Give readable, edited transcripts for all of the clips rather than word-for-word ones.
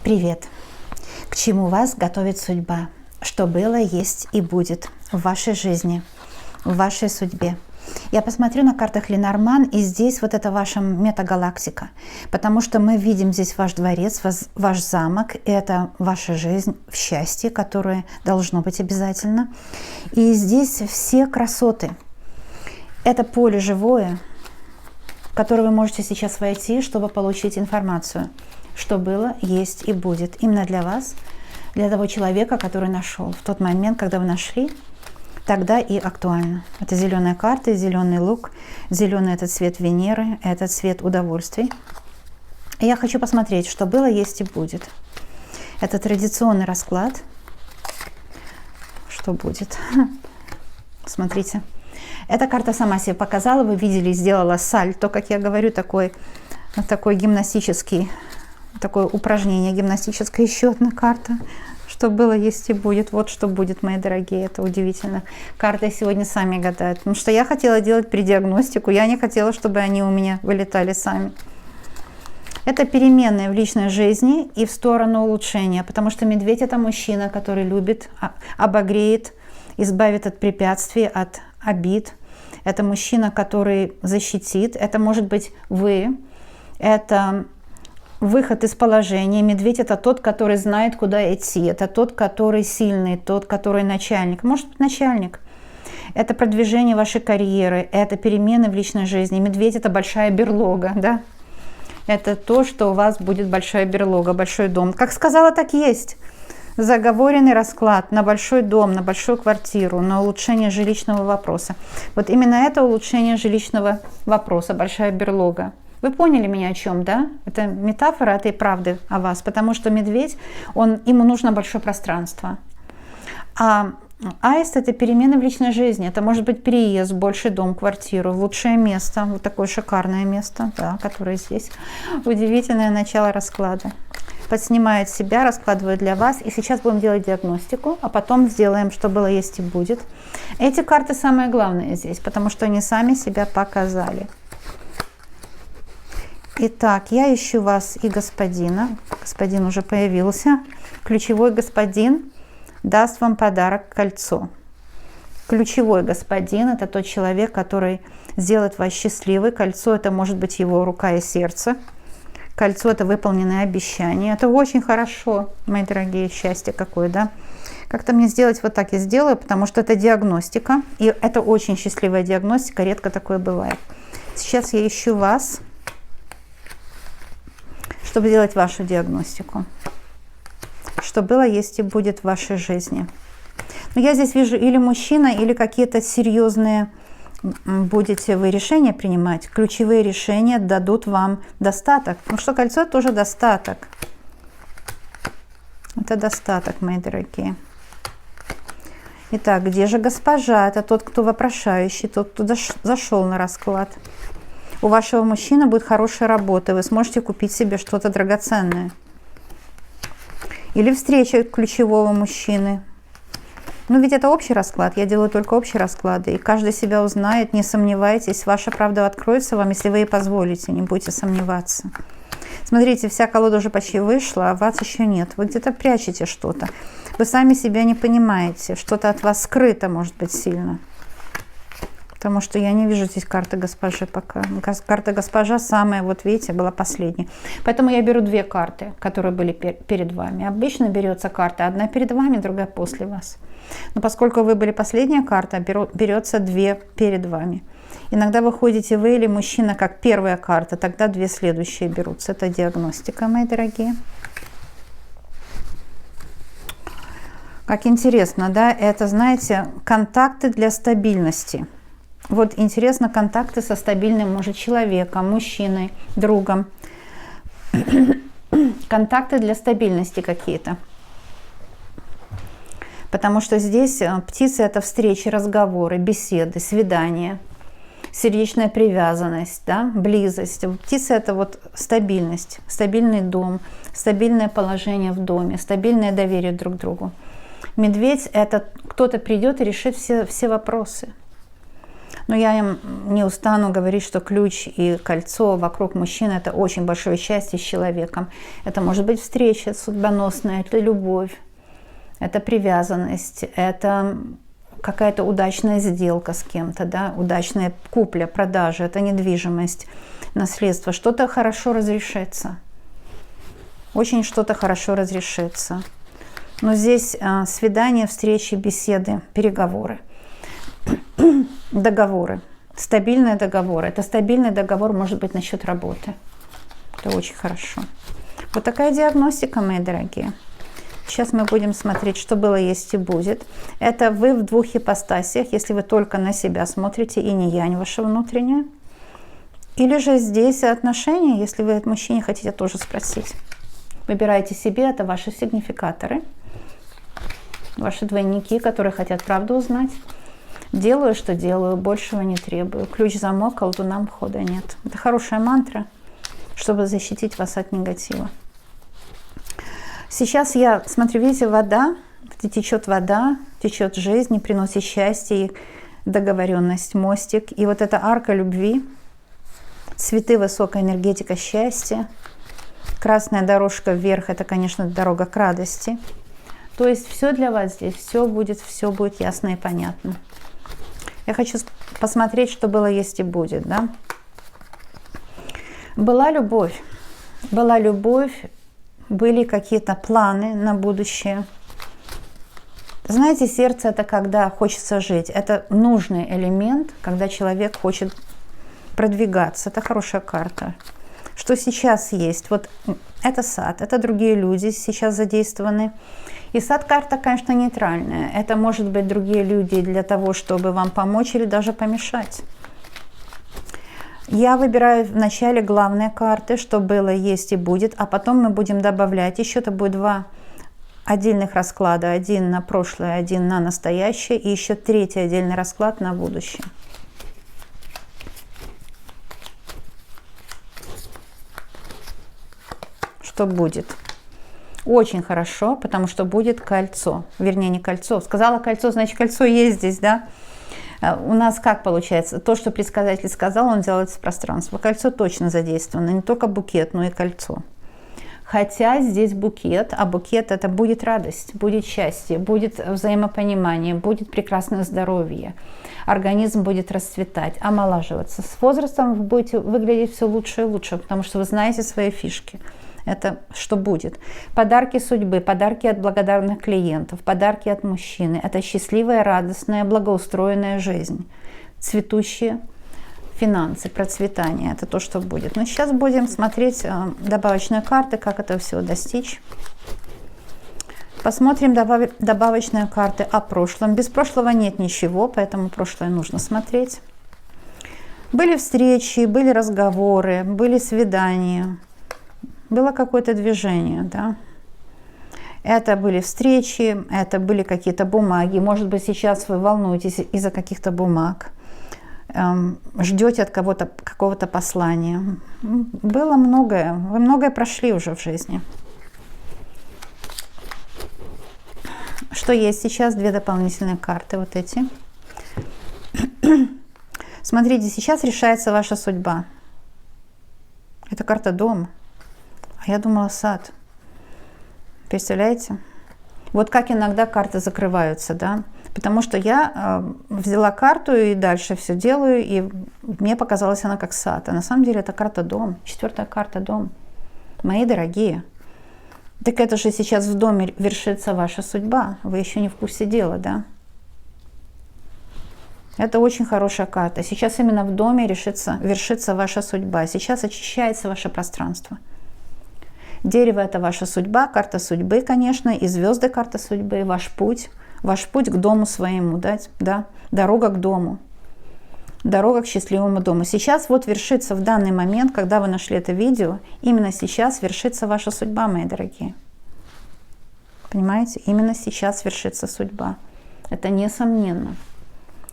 Привет! К чему вас готовит судьба? Что было, есть и будет в вашей жизни, в вашей судьбе. Я посмотрю на картах Ленорман, и здесь вот это ваша метагалактика, потому что мы видим здесь ваш дворец, ваш замок, это ваша жизнь в счастье, которое должно быть обязательно. И здесь все красоты. Это поле живое, в которое вы можете сейчас войти, чтобы получить информацию. Что было, есть и будет. Именно для вас, для того человека, который нашел. В тот момент, когда вы нашли, тогда и актуально. Это зеленая карта, зеленый лук, зеленый – это цвет Венеры, это цвет удовольствий. И я хочу посмотреть, что было, есть и будет. Это традиционный расклад. Что будет? Смотрите. Эта карта сама себе показала, вы видели, сделала сальто, как я говорю, такой гимнастический, такое упражнение гимнастическое. Еще одна карта. Что было, есть и будет. Вот что будет, мои дорогие. Это удивительно. Карты сегодня сами гадают. Потому что я хотела делать предиагностику. Я не хотела, чтобы они у меня вылетали сами. Это переменные в личной жизни и в сторону улучшения. Потому что медведь – это мужчина, который любит, обогреет, избавит от препятствий, от обид. Это мужчина, который защитит. Это может быть вы. Это выход из положения. Медведь – это тот, который знает, куда идти. Это тот, который сильный, тот, который начальник. Может быть, начальник. Это продвижение вашей карьеры, это перемены в личной жизни. Медведь – это большая берлога, да? Это то, что у вас будет большая берлога, большой дом. Как сказала, так есть. Заговоренный расклад на большой дом, на большую квартиру, на улучшение жилищного вопроса. Вот именно это улучшение жилищного вопроса, большая берлога. Вы поняли меня о чем, да? Это метафора этой правды о вас, потому что медведь, ему нужно большое пространство. А аист – это перемены в личной жизни. Это может быть переезд, больший дом, квартиру, лучшее место, вот такое шикарное место, да, которое здесь. Удивительное начало расклада. Подснимает себя, раскладывает для вас. И сейчас будем делать диагностику, а потом сделаем, что было, есть и будет. Эти карты самые главные здесь, потому что они сами себя показали. Итак, я ищу вас и господина. Господин уже появился. Ключевой господин даст вам подарок кольцо. Ключевой господин – это тот человек, который сделает вас счастливой. Кольцо – это может быть его рука и сердце. Кольцо – это выполненное обещание. Это очень хорошо, мои дорогие, счастье какое, да? Как-то мне сделать вот так я сделаю, потому что это диагностика. И это очень счастливая диагностика, редко такое бывает. Сейчас я ищу вас, чтобы сделать вашу диагностику. Что было, есть и будет в вашей жизни. Но я здесь вижу или мужчина, или какие-то серьезные будете вы решения принимать. Ключевые решения дадут вам достаток. Ну что, кольцо – это тоже достаток. Это достаток, мои дорогие. Итак, где же госпожа? Это тот, кто вопрошающий, тот, кто зашел на расклад. У вашего мужчины будет хорошая работа, вы сможете купить себе что-то драгоценное. Или встреча ключевого мужчины. Ну ведь это общий расклад, я делаю только общие расклады, и каждый себя узнает, не сомневайтесь, ваша правда откроется вам, если вы ей позволите, не будете сомневаться. Смотрите, вся колода уже почти вышла, а вас еще нет, вы где-то прячете что-то, вы сами себя не понимаете, что-то от вас скрыто может быть сильно. Потому что я не вижу здесь карты госпожи пока. Карта госпожа самая, вот видите, была последняя. Поэтому я беру две карты, которые были перед вами. Обычно берется карта одна перед вами, другая после вас. Но поскольку вы были последняя карта, берется две перед вами. Иногда выходите вы или мужчина как первая карта, тогда две следующие берутся. Это диагностика, мои дорогие. Как интересно, да? Это, знаете, контакты для стабильности. Вот интересно, контакты со стабильным, может, человеком, мужчиной, другом. Контакты для стабильности какие-то. Потому что здесь птицы – это встречи, разговоры, беседы, свидания, сердечная привязанность, да, близость. Птицы – это вот стабильность, стабильный дом, стабильное положение в доме, стабильное доверие друг к другу. Медведь – это кто-то придет и решит все вопросы. Но я им не устану говорить, что ключ и кольцо вокруг мужчины – это очень большое счастье с человеком. Это может быть встреча судьбоносная, это любовь, это привязанность, это какая-то удачная сделка с кем-то, да, удачная купля, продажа, это недвижимость, наследство. Что-то хорошо разрешится. Очень что-то хорошо разрешится. Но здесь свидания, встречи, беседы, переговоры. Договоры. Стабильные договоры. Это стабильный договор может быть насчет работы. Это очень хорошо. Вот такая диагностика, мои дорогие. Сейчас мы будем смотреть, что было, есть и будет. Это вы в двух ипостасиях, если вы только на себя смотрите, и не янь ваше внутреннее. Или же здесь отношения, если вы от мужчины хотите тоже спросить. Выбирайте себе, это ваши сигнификаторы, ваши двойники, которые хотят правду узнать. Делаю, что делаю, большего не требую. Ключ-замок, колдунам хода нет. Это хорошая мантра, чтобы защитить вас от негатива. Сейчас я смотрю, видите, вода, течет вода, течет жизнь, приносит счастье, договоренность, мостик. И вот эта арка любви, цветы, высокая энергетика счастья, красная дорожка вверх, это, конечно, дорога к радости. То есть все для вас здесь, все будет ясно и понятно. Я хочу посмотреть, что было, есть и будет, да? Была любовь, были какие-то планы на будущее. Знаете, сердце – это когда хочется жить. Это нужный элемент, когда человек хочет продвигаться. Это хорошая карта. Что сейчас есть? Вот это сад, это другие люди сейчас задействованы. И сад-карта, конечно, нейтральная. Это может быть другие люди для того, чтобы вам помочь или даже помешать. Я выбираю в начале главные карты, что было, есть и будет, а потом мы будем добавлять. Еще это будет два отдельных расклада. Один на прошлое, один на настоящее. И еще третий отдельный расклад на будущее. Что будет? Очень хорошо, потому что будет кольцо. Вернее, не кольцо. Сказала кольцо, значит, кольцо есть здесь, да? У нас как получается? То, что предсказатель сказал, он делает в пространство. Кольцо точно задействовано. Не только букет, но и кольцо. Хотя здесь букет, а букет это будет радость, будет счастье, будет взаимопонимание, будет прекрасное здоровье. Организм будет расцветать, омолаживаться. С возрастом вы будете выглядеть все лучше и лучше, потому что вы знаете свои фишки. Это что будет? Подарки судьбы, подарки от благодарных клиентов, подарки от мужчины. Это счастливая, радостная, благоустроенная жизнь. Цветущие финансы, процветание. Это то, что будет. Но сейчас будем смотреть добавочные карты, как это все достичь. Посмотрим добавочные карты о прошлом. Без прошлого нет ничего, поэтому прошлое нужно смотреть. Были встречи, были разговоры, были свидания. Было какое-то движение, да. Это были встречи, это были какие-то бумаги. Может быть, сейчас вы волнуетесь из-за каких-то бумаг, ждете от кого-то какого-то послания. Было многое, вы многое прошли уже в жизни. Что есть сейчас? Две дополнительные карты, вот эти. Смотрите, сейчас решается ваша судьба. Это карта дома. Я думала, сад. Представляете? Вот как иногда карты закрываются, да? Потому что я взяла карту и дальше все делаю, и мне показалась она как сад. А на самом деле это карта дом. 4-я карта дом. Мои дорогие. Так это же сейчас в доме вершится ваша судьба. Вы еще не в курсе дела, да? Это очень хорошая карта. Сейчас именно в доме вершится ваша судьба. Сейчас очищается ваше пространство. Дерево – это ваша судьба, карта судьбы, конечно, и звезды – карта судьбы, ваш путь к дому своему, да, дорога к дому, дорога к счастливому дому. Сейчас вот вершится в данный момент, когда вы нашли это видео, именно сейчас вершится ваша судьба, мои дорогие. Понимаете? Именно сейчас вершится судьба. Это несомненно.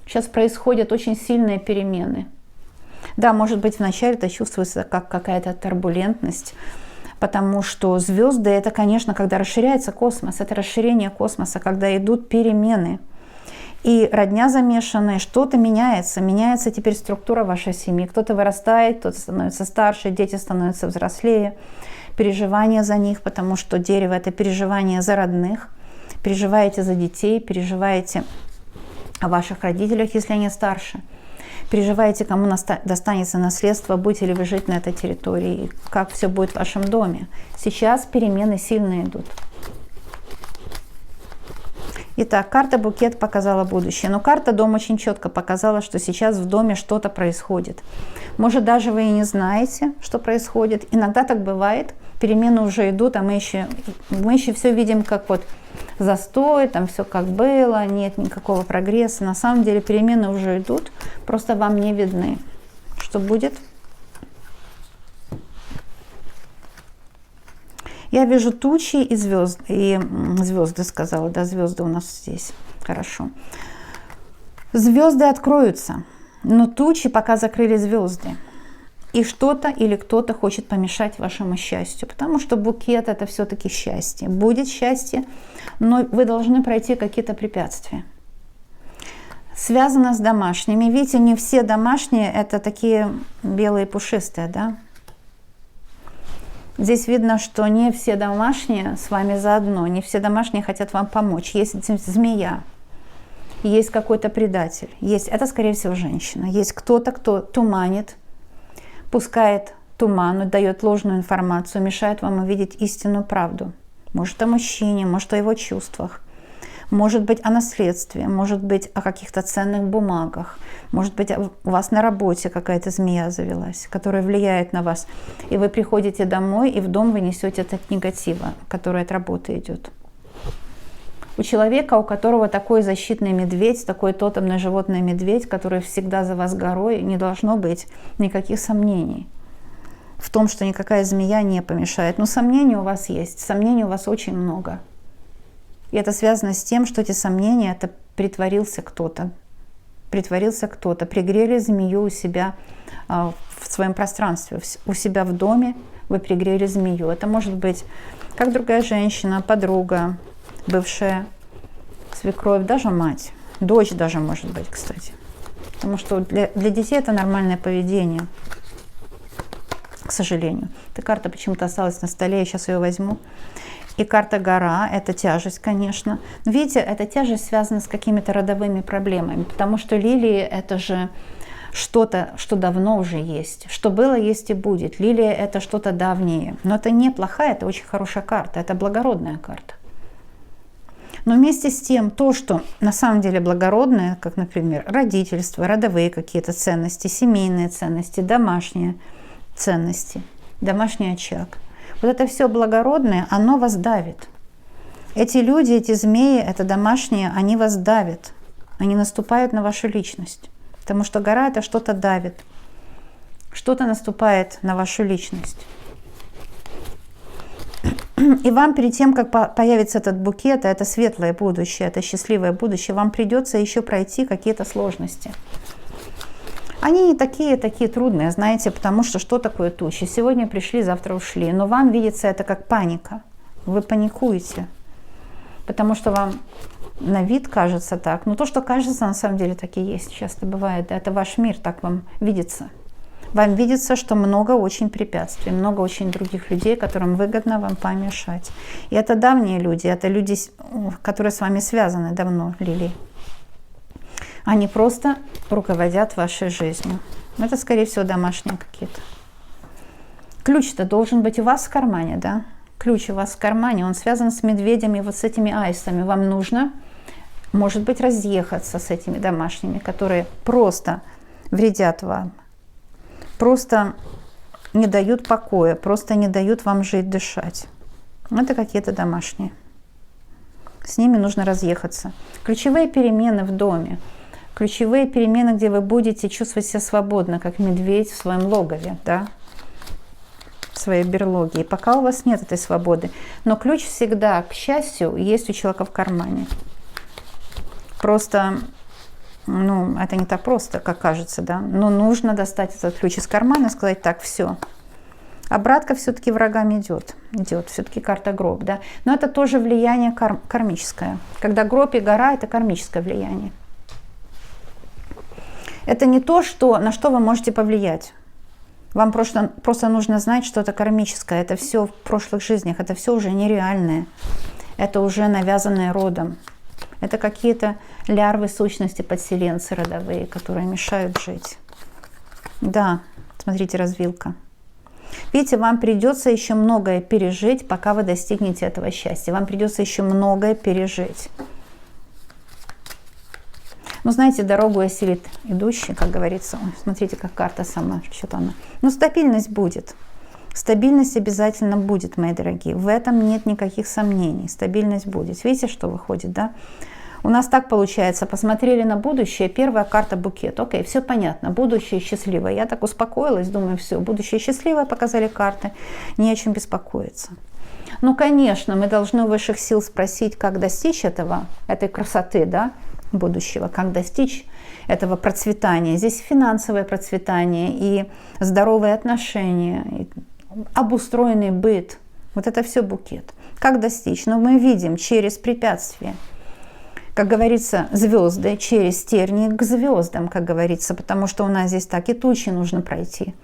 Сейчас происходят очень сильные перемены. Да, может быть, вначале это чувствуется как какая-то турбулентность, потому что звезды – это, конечно, когда расширяется космос, это расширение космоса, когда идут перемены. и родня замешанная, что-то меняется. Меняется теперь структура вашей семьи. Кто-то вырастает, кто-то становится старше, дети становятся взрослее. Переживания за них, потому что дерево – это переживание за родных. Переживаете за детей, переживаете о ваших родителях, если они старше. Переживаете, кому достанется наследство, будете ли вы жить на этой территории, как все будет в вашем доме. Сейчас перемены сильно идут. Итак, карта букет показала будущее, но карта дом очень четко показала, что сейчас в доме что-то происходит. Может, даже вы и не знаете, что происходит. Иногда так бывает, перемены уже идут, а мы еще все видим как вот застой, там все как было, нет никакого прогресса. На самом деле перемены уже идут, просто вам не видны. Что будет? Я вижу тучи и звезды сказала, да, звезды у нас здесь, хорошо. Звезды откроются, но тучи пока закрыли звезды. И что-то или кто-то хочет помешать вашему счастью, потому что букет – это все-таки счастье. Будет счастье, но вы должны пройти какие-то препятствия. Связано с домашними. Видите, не все домашние – это такие белые пушистые, да? Здесь видно, что не все домашние с вами заодно, не все домашние хотят вам помочь. Есть змея, есть какой-то предатель, это, скорее всего, женщина. Есть кто-то, кто туманит, пускает туман, дает ложную информацию, мешает вам увидеть истинную правду. Может, о мужчине, может, о его чувствах, может быть, о наследстве, может быть, о каких-то ценных бумагах, может быть, у вас на работе какая-то змея завелась, которая влияет на вас. И вы приходите домой, и в дом вы несете этот негатива, который от работы идет. У человека, у которого такой защитный медведь, такой тотемный животный медведь, который всегда за вас горой, не должно быть никаких сомнений в том, что никакая змея не помешает. Но сомнений у вас есть, сомнений у вас очень много. И это связано с тем, что эти сомнения, это притворился кто-то, пригрели змею у себя в своем пространстве, у себя в доме вы пригрели змею. Это может быть как другая женщина, подруга, бывшая свекровь, даже мать, дочь даже может быть, кстати. Потому что для детей это нормальное поведение, к сожалению. Эта карта почему-то осталась на столе, я сейчас ее возьму. И карта гора – это тяжесть, конечно. Но видите, эта тяжесть связана с какими-то родовыми проблемами, потому что лилии – это же что-то, что давно уже есть, что было, есть и будет. Лилия – это что-то давнее. Но это не плохая, это очень хорошая карта, это благородная карта. Но вместе с тем, то, что на самом деле благородное, как, например, родительство, родовые какие-то ценности, семейные ценности, домашние ценности, домашний очаг – вот это все благородное, оно вас давит. Эти люди, эти змеи, это домашние, они вас давят. Они наступают на вашу личность. Потому что гора это что-то давит. Что-то наступает на вашу личность. И вам перед тем, как появится этот букет, это светлое будущее, это счастливое будущее, вам придется еще пройти какие-то сложности. Они не такие трудные, знаете, потому что что такое тучи? Сегодня пришли, завтра ушли. Но вам видится это как паника. Вы паникуете, потому что вам на вид кажется так. Но то, что кажется, на самом деле так и есть. Часто бывает. Это ваш мир, так вам видится. Вам видится, что много очень препятствий, много очень других людей, которым выгодно вам помешать. И это давние люди, это люди, которые с вами связаны давно, Лилии. Они просто руководят вашей жизнью. Это, скорее всего, домашние какие-то. Ключ-то должен быть у вас в кармане, да? Ключ у вас в кармане, он связан с медведями, вот с этими аистами. Вам нужно, может быть, разъехаться с этими домашними, которые просто вредят вам, просто не дают покоя, просто не дают вам жить, дышать. Это какие-то домашние. С ними нужно разъехаться. Ключевые перемены в доме. Ключевые перемены, где вы будете чувствовать себя свободно, как медведь в своем логове, да? В своей берлоге. И пока у вас нет этой свободы. Но ключ всегда, к счастью, есть у человека в кармане. Просто, это не так просто, как кажется, да? Но нужно достать этот ключ из кармана и сказать: так, все. Обратка все-таки врагам идет все-таки карта гроб, да? Но это тоже влияние кармическое. Когда гроб и гора – это кармическое влияние. Это не то, на что вы можете повлиять. Вам просто нужно знать, что это кармическое. Это все в прошлых жизнях. Это все уже нереальное. Это уже навязанное родом. Это какие-то лярвы, сущности, подселенцы родовые, которые мешают жить. Да, смотрите, развилка. Видите, вам придется еще многое пережить, пока вы достигнете этого счастья. Вам придется еще многое пережить. Ну, знаете, дорогу осилит идущий, как говорится. Ой, смотрите, как карта сама, что-то она. Но стабильность будет. Стабильность обязательно будет, мои дорогие. В этом нет никаких сомнений. Стабильность будет. Видите, что выходит, да? У нас так получается. Посмотрели на будущее. Первая карта букет. Окей, все понятно. Будущее счастливое. Я так успокоилась, думаю, все. Будущее счастливое показали карты. Не о чем беспокоиться. Ну, конечно, мы должны у высших сил спросить, как достичь этой красоты, да, будущего, как достичь этого процветания. Здесь финансовое процветание и здоровые отношения, и обустроенный быт. Вот это все букет. Как достичь? Ну, мы видим через препятствия. Как говорится, звезды через тернии к звездам, как говорится, потому что у нас здесь так и тучи нужно пройти.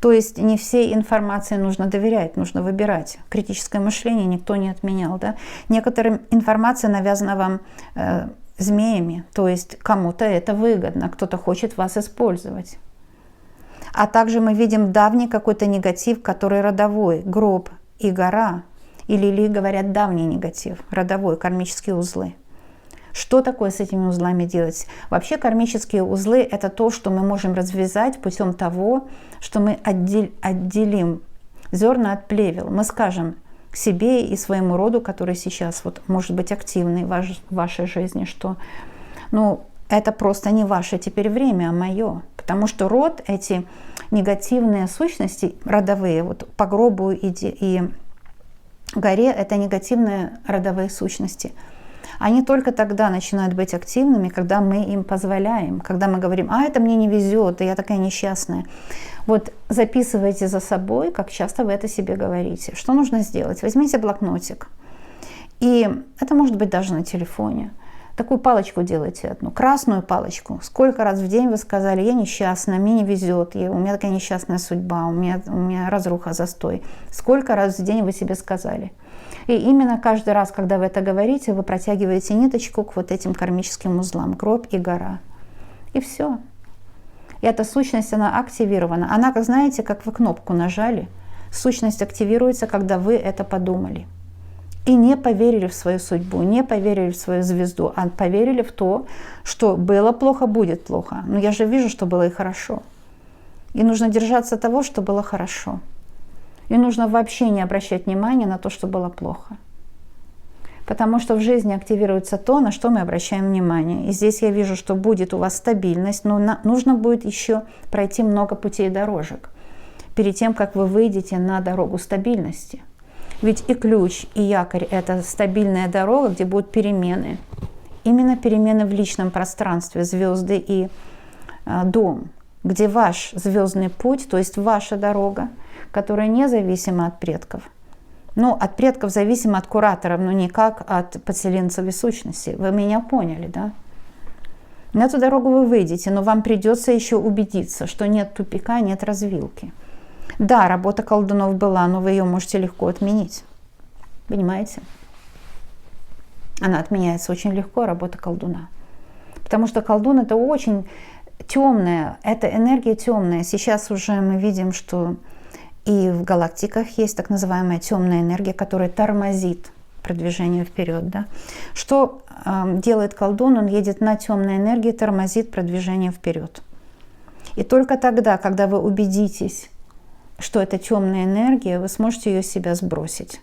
То есть не всей информации нужно доверять, нужно выбирать. Критическое мышление никто не отменял. Да? Некоторая информация навязана вам змеями, то есть кому-то это выгодно, кто-то хочет вас использовать. А также мы видим давний какой-то негатив, который родовой, гроб и гора, или говорят давний негатив, родовой, кармические узлы. Что такое с этими узлами делать? Вообще кармические узлы – это то, что мы можем развязать путем того, что мы отделим зерна от плевел. Мы скажем себе и своему роду, который сейчас вот может быть активный в вашей жизни, что ну, это просто не ваше теперь время, а мое. Потому что род, эти негативные сущности родовые, вот по гробу и горе, это негативные родовые сущности. Они только тогда начинают быть активными, когда мы им позволяем, когда мы говорим, а это мне не везет, я такая несчастная. Вот записывайте за собой, как часто вы это себе говорите. Что нужно сделать? Возьмите блокнотик. И это может быть даже на телефоне. Такую палочку делайте одну, красную палочку. Сколько раз в день вы сказали, я несчастная, мне не везет, у меня такая несчастная судьба, у меня разруха, застой. Сколько раз в день вы себе сказали? И именно каждый раз, когда вы это говорите, вы протягиваете ниточку к вот этим кармическим узлам, гроб и гора. И все. И эта сущность, она активирована. Она, как знаете, как вы кнопку нажали. Сущность активируется, когда вы это подумали. И не поверили в свою судьбу, не поверили в свою звезду, а поверили в то, что было плохо, будет плохо. Но я же вижу, что было и хорошо. И нужно держаться того, что было хорошо. И нужно вообще не обращать внимания на то, что было плохо. Потому что в жизни активируется то, на что мы обращаем внимание. И здесь я вижу, что будет у вас стабильность, но нужно будет еще пройти много путей и дорожек перед тем, как вы выйдете на дорогу стабильности. Ведь и ключ, и якорь – это стабильная дорога, где будут перемены. Именно перемены в личном пространстве, звезды и дом, где ваш звездный путь, то есть ваша дорога, которая независима от предков. Ну, от предков зависимо от кураторов, но никак от подселенцев и сущностей. Вы меня поняли, да? На эту дорогу вы выйдете, но вам придется еще убедиться, что нет тупика, нет развилки. Да, работа колдунов была, но вы ее можете легко отменить. Понимаете? Она отменяется очень легко, работа колдуна. Потому что колдун – это очень темная, это энергия темная. Сейчас уже мы видим, что и в галактиках есть так называемая темная энергия, которая тормозит продвижение вперед. Да? Что делает колдун? Он едет на темной энергии, тормозит продвижение вперед. И только тогда, когда вы убедитесь, что это темная энергия, вы сможете ее с себя сбросить.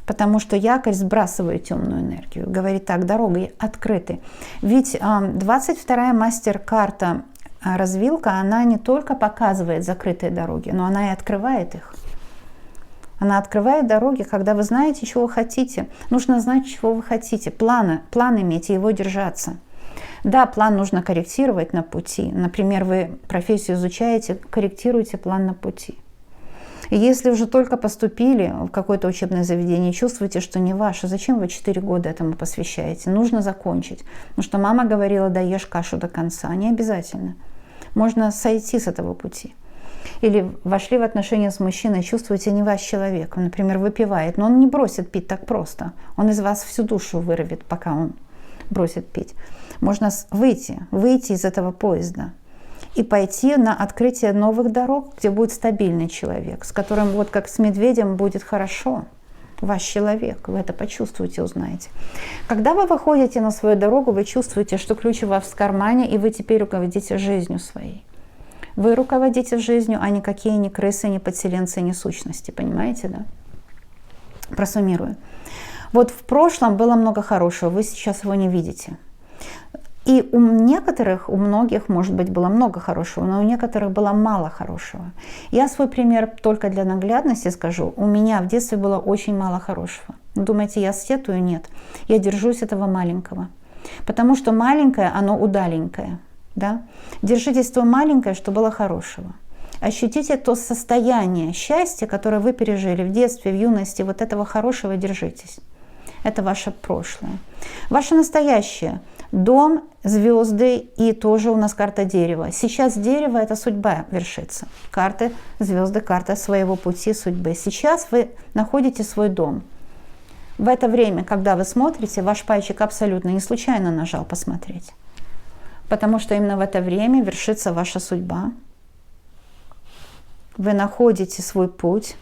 Потому что якорь сбрасывает темную энергию. Говорит так, дороги открыты. Ведь 22-я мастер-карта развилка, она не только показывает закрытые дороги, но она и открывает их. Она открывает дороги, когда вы знаете, чего вы хотите. Нужно знать, чего вы хотите. План иметь и его держаться. Да, план нужно корректировать на пути. Например, вы профессию изучаете, корректируйте план на пути. И если уже только поступили в какое-то учебное заведение, чувствуете, что не ваше, зачем вы 4 года этому посвящаете? Нужно закончить. Потому что мама говорила, да ешь кашу до конца. Не обязательно. Можно сойти с этого пути. Или вошли в отношения с мужчиной, чувствуете, не ваш человек. Он, например, выпивает, но он не бросит пить так просто. Он из вас всю душу вырвет, пока он бросит пить. Можно выйти из этого поезда и пойти на открытие новых дорог, где будет стабильный человек, с которым вот как с медведем будет хорошо. Ваш человек, вы это почувствуете, узнаете. Когда вы выходите на свою дорогу, вы чувствуете, что ключ у вас в кармане, и вы теперь руководите жизнью своей. Вы руководите жизнью, а никакие ни крысы, ни подселенцы, ни сущности. Понимаете, да? Просуммирую. Вот в прошлом было много хорошего, вы сейчас его не видите. И у некоторых, у многих, может быть, было много хорошего, но у некоторых было мало хорошего. Я свой пример только для наглядности скажу. У меня в детстве было очень мало хорошего. Думаете, я сетую? Нет. Я держусь этого маленького. Потому что маленькое, оно удаленькое. Да? Держитесь то маленькое, что было хорошего. Ощутите то состояние счастья, которое вы пережили в детстве, в юности. Вот этого хорошего держитесь. Это ваше прошлое. Ваше настоящее. Дом, звезды и тоже у нас карта дерева. Сейчас дерево – это судьба вершится. Карты, звезды, карта своего пути, судьбы. Сейчас вы находите свой дом. В это время, когда вы смотрите, ваш пальчик абсолютно не случайно нажал посмотреть. Потому что именно в это время вершится ваша судьба. Вы находите свой путь.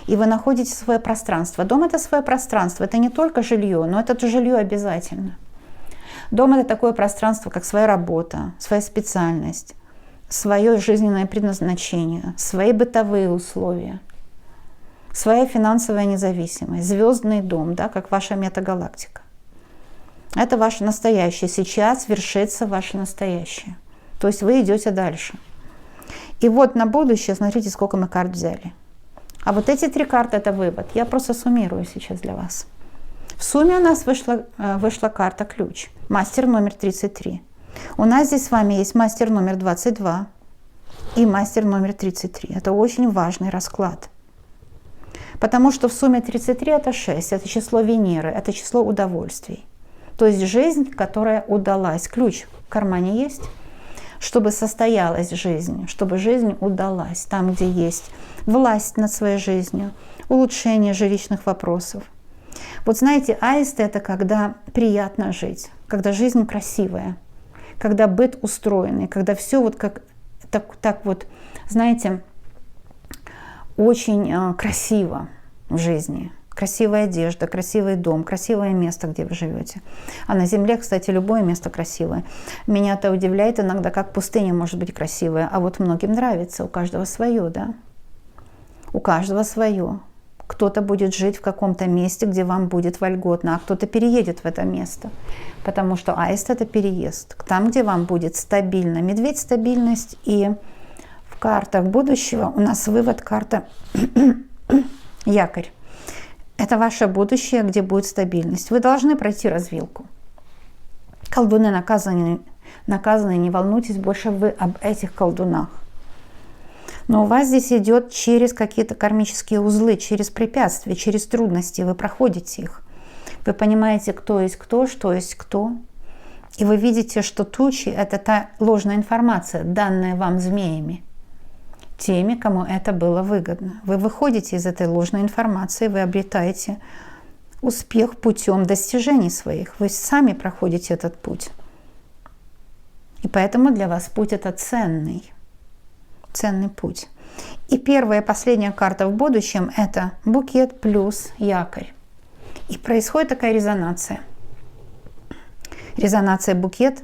И вы находите свое пространство. Дом – это свое пространство. Это не только жилье, но это жилье обязательно. Дом – это такое пространство, как своя работа, своя специальность, свое жизненное предназначение, свои бытовые условия, своя финансовая независимость, звездный дом, да, как ваша метагалактика. Это ваше настоящее. Сейчас вершится ваше настоящее. То есть вы идете дальше. И вот на будущее, смотрите, сколько мы карт взяли. А вот эти 3 карты – это вывод. Я просто суммирую сейчас для вас. В сумме у нас вышла карта ключ. Мастер номер 33. У нас здесь с вами есть мастер номер 22 и мастер номер 33. Это очень важный расклад. Потому что в сумме 33 это 6. Это число Венеры, это число удовольствий. То есть жизнь, которая удалась. Ключ в кармане есть. Чтобы состоялась жизнь, чтобы жизнь удалась. Там, где есть власть над своей жизнью, улучшение жилищных вопросов. Вот знаете, аист – это когда приятно жить, когда жизнь красивая, когда быт устроенный, когда все вот как так вот, знаете, очень красиво в жизни. Красивая одежда, красивый дом, красивое место, где вы живете. А на земле, кстати, любое место красивое. Меня это удивляет иногда, как пустыня может быть красивая. А вот многим нравится, у каждого свое, да? У каждого свое. Кто-то будет жить в каком-то месте, где вам будет вольготно, а кто-то переедет в это место. Потому что аист – это переезд. Там, где вам будет стабильно. Медведь – стабильность. И в картах будущего у нас вывод карта якорь. Это ваше будущее, где будет стабильность. Вы должны пройти развилку. Колдуны наказаны, не волнуйтесь больше вы об этих колдунах. Но у вас здесь идет через какие-то кармические узлы, через препятствия, через трудности. Вы проходите их. Вы понимаете, кто есть кто, что есть кто. И вы видите, что тучи – это та ложная информация, данная вам змеями. Теми, кому это было выгодно. Вы выходите из этой ложной информации, вы обретаете успех путем достижений своих. Вы сами проходите этот путь. И поэтому для вас путь это ценный путь. И первая и последняя карта в будущем это букет плюс якорь. И происходит такая резонация. Резонация букет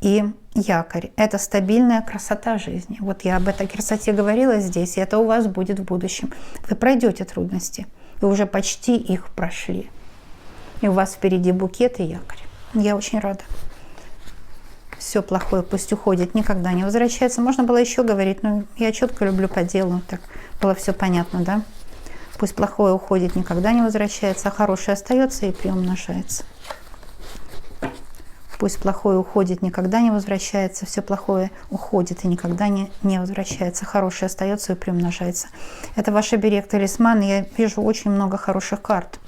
и якорь – это стабильная красота жизни. Вот я об этой красоте говорила здесь, и это у вас будет в будущем. Вы пройдете трудности, вы уже почти их прошли. И у вас впереди букет и якорь. Я очень рада. Все плохое пусть уходит, никогда не возвращается. Можно было еще говорить, но я четко люблю по делу. Так было все понятно, да? Пусть плохое уходит, никогда не возвращается, а хорошее остается и приумножается. Пусть плохое уходит, никогда не возвращается. Все плохое уходит и никогда не возвращается. Хорошее остается и приумножается. Это ваш оберег, талисман. Я вижу очень много хороших карт.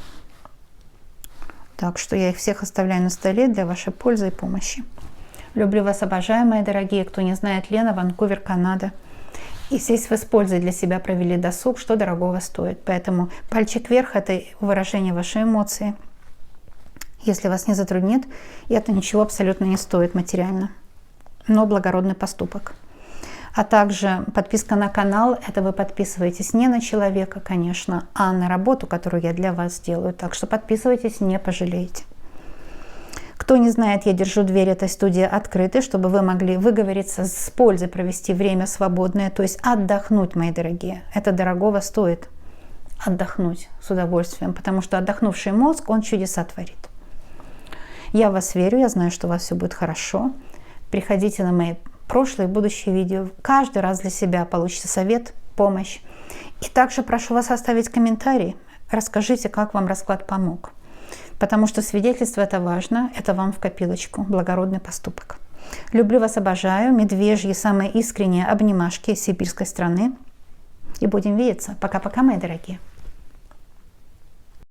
Так что я их всех оставляю на столе для вашей пользы и помощи. Люблю вас, обожаю, мои дорогие. Кто не знает, Лена, Ванкувер, Канада. И здесь вы с пользой для себя провели досуг, что дорогого стоит. Поэтому пальчик вверх – это выражение вашей эмоции. Если вас не затруднит, и это ничего абсолютно не стоит материально, но благородный поступок. А также подписка на канал – это вы подписываетесь не на человека, конечно, а на работу, которую я для вас делаю. Так что подписывайтесь, не пожалеете. Кто не знает, я держу дверь этой студии открытой, чтобы вы могли выговориться, с пользой провести время свободное, то есть отдохнуть, мои дорогие. Это дорогого стоит отдохнуть с удовольствием, потому что отдохнувший мозг, он чудеса творит. Я в вас верю, я знаю, что у вас все будет хорошо. Приходите на мои прошлые и будущие видео. Каждый раз для себя получите совет, помощь. И также прошу вас оставить комментарий. Расскажите, как вам расклад помог. Потому что свидетельство – это важно, это вам в копилочку. Благородный поступок. Люблю вас, обожаю. Медвежьи, самые искренние обнимашки из сибирской страны. И будем видеться. Пока-пока, мои дорогие.